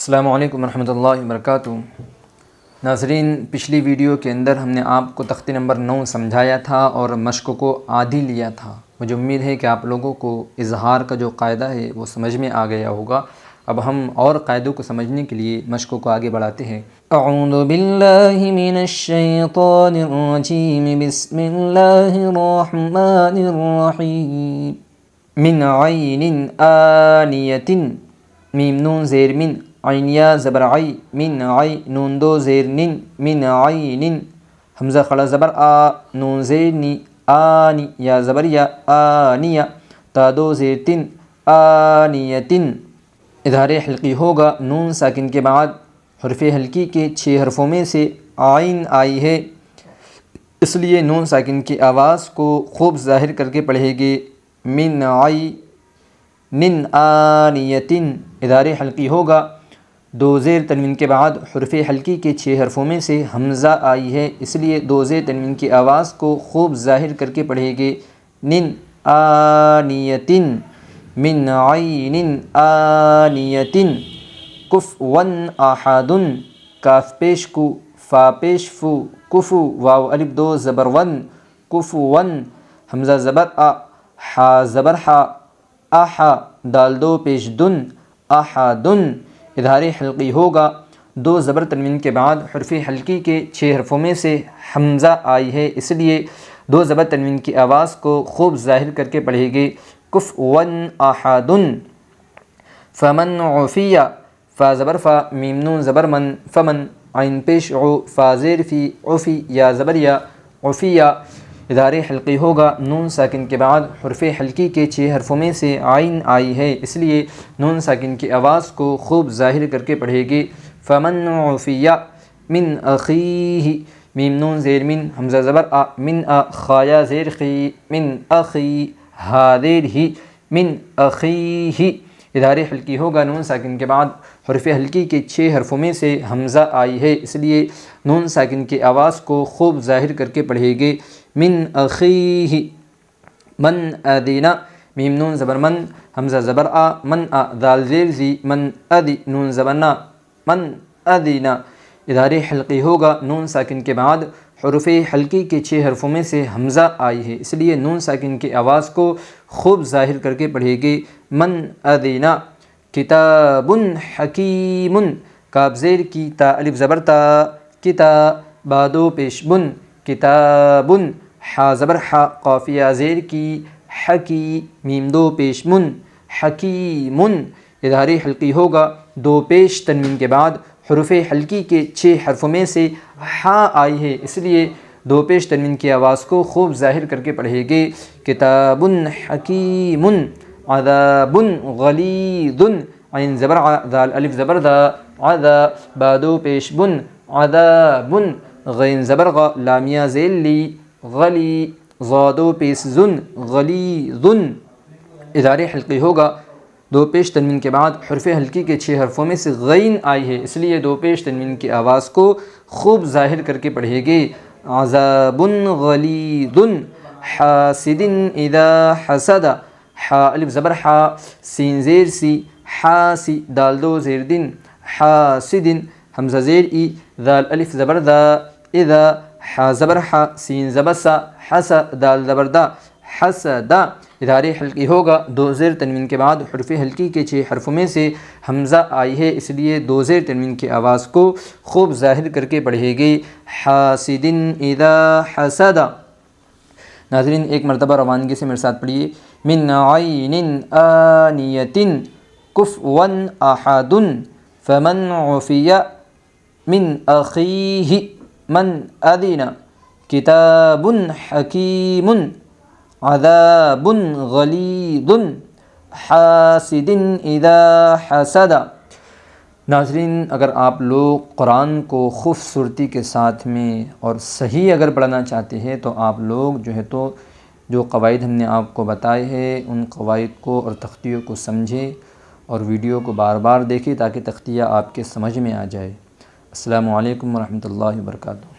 السلام علیکم ورحمۃ اللہ وبرکاتہ۔ ناظرین، پچھلی ویڈیو کے اندر ہم نے آپ کو تختی نمبر 9 سمجھایا تھا اور مشق کو عادی لیا تھا۔ مجھے امید ہے کہ آپ لوگوں کو اظہار کا جو قاعدہ ہے وہ سمجھ میں آ گیا ہوگا۔ اب ہم اور قاعدوں کو سمجھنے کے لیے مشق کو آگے بڑھاتے ہیں۔ اعوذ باللہ من الشیطان الرجیم، بسم اللہ الرحمن الرحیم۔ من عین آنیۃ، میم نون زیر من، عین یا زبر عی، من عی، نون دو زیر نن، من عین، حمزہ کھڑا زبر آ، نون زیر نی، آنی، یا زبر یا، آنیہ، تا دو زیر تن، آنیتن۔ اظہار حلقی ہوگا، نون ساکن کے بعد حرف حلقی کے 6 حرفوں میں سے عین آئی ہے، اس لیے نون ساکن کی آواز کو خوب ظاہر کر کے پڑھے گے، من عین آنیتن۔ اظہار حلقی ہوگا، 2 زیر تنوین کے بعد حرف حلقی کے 6 حرفوں میں سے حمزہ آئی ہے، اس لیے 2 زیر تنوین کی آواز کو خوب ظاہر کر کے پڑھے گے، نن آنیتن، من عین آنیتن۔ کفواً احد، کاف پیش کو، فا پیش فو، کفو، واو الف دو زبر ون، کفواً، حمزہ زبر آ، حا زبر حا، احا، دال دو پیش دن، احدن۔ اظہار حلقی ہوگا، 2 زبر تنوین کے بعد حرف حلقی کے 6 حرفوں میں سے حمزہ آئی ہے، اس لیے 2 زبر تنوین کی آواز کو خوب ظاہر کر کے پڑھے گے، کفواً احد۔ فمن عفی، فا زبر فا، میم نون زبر من، فمن، عین پیش عو، فا زیر فی، عفی، یا زبر یا، عفیہ۔ اظہار حلقی ہوگا، نون ساکن کے بعد حرف حلقی کے 6 حرفوں میں سے عین آئی ہے، اس لیے نون ساکن کی آواز کو خوب ظاہر کر کے پڑھے گے، فمن عفی من اخیہ، میم نون زیر من، حمزہ زبر آ، من آ، خا یا زیر خی، من اخی، ہا زیر ہی، من اخیہ۔ اظہار حلقی ہوگا، نون ساکن کے بعد حرف حلقی کے 6 حرفوں میں سے حمزہ آئی ہے، اس لیے نون ساکن کی آواز کو خوب ظاہر کر کے پڑھے گے، من اخیہ۔ من ادین، میم نون زبر من، حمزہ زبر آ، من آ، دال زیر زی، من ادی، نون زبر نا، من ادین۔ اظہار حلقی ہوگا، نون ساکن کے بعد حرف حلقی کے 6 حرفوں میں سے حمزہ آئی ہے، اس لیے نون ساکن کی آواز کو خوب ظاہر کر کے پڑھے گے، من ادین۔ کتاب حکیم، کاف زیر کی، تا الف زبر تا، کتا، با دو پیش بن، کتاب، حا زبر حا، قاف یا زیر کی، حکی، میم دو پیش من، حکیم۔ اظہار حلقی ہوگا، 2 پیش تنوین کے بعد حرف حلقی کے 6 حرفوں میں سے حا آئی ہے، اس لیے 2 پیش تنوین کی آواز کو خوب ظاہر کر کے پڑھے گے، کتاب حکیم، عذاب غلیظ، عین زبر ع، دال الف زبر دا، عذا، با دو پیش بن، عذاب، غین زبر غ، لام یا زیر لی، غلی، ضا دو پیش زن، غلیظ۔ اظہار حلقی ہوگا، 2 پیش تنوین کے بعد حرف حلقی کے 6 حرفوں میں سے غین آئی ہے، اس لیے 2 پیش تنوین کی آواز کو خوب ظاہر کر کے پڑھے گے، عذاب غلیظ۔ حاسد اذا حسد، حا الف زبر حا، سین زیر سی، حاسی، دال دو زیر دن، حاسد، حمزہ زیر ای، دال الف زبر دا، اذا، حا زبر حا، سین زبر سا، حسا، دال زبر دا، حسدا۔ اظہار حلقی ہوگا، 2 زیر تنوین کے بعد حرف حلقی کے 6 حرفوں میں سے حمزہ آئی ہے، اس لیے 2 زیر تنوین کی آواز کو خوب ظاہر کر کے پڑھے گے، حاسد اذا حسد۔ ناظرین، ایک مرتبہ روانگی سے میرے ساتھ پڑھیے، من عین آنیۃ، کفواً احد، فمن عفی من اخیہ، من ادین، کتاب حکیم، عذاب غلیظ، حاسد اذا حسد۔ ناظرین، اگر آپ لوگ قرآن کو خوبصورتی کے ساتھ میں اور صحیح اگر پڑھنا چاہتے ہیں تو آپ لوگ جو قواعد ہم نے آپ کو بتائے ہیں ان قواعد کو اور تختیوں کو سمجھیں اور ویڈیو کو بار بار دیکھیں تاکہ تختیہ آپ کے سمجھ میں آ جائے۔ السلام علیکم ورحمۃ اللہ وبرکاتہ۔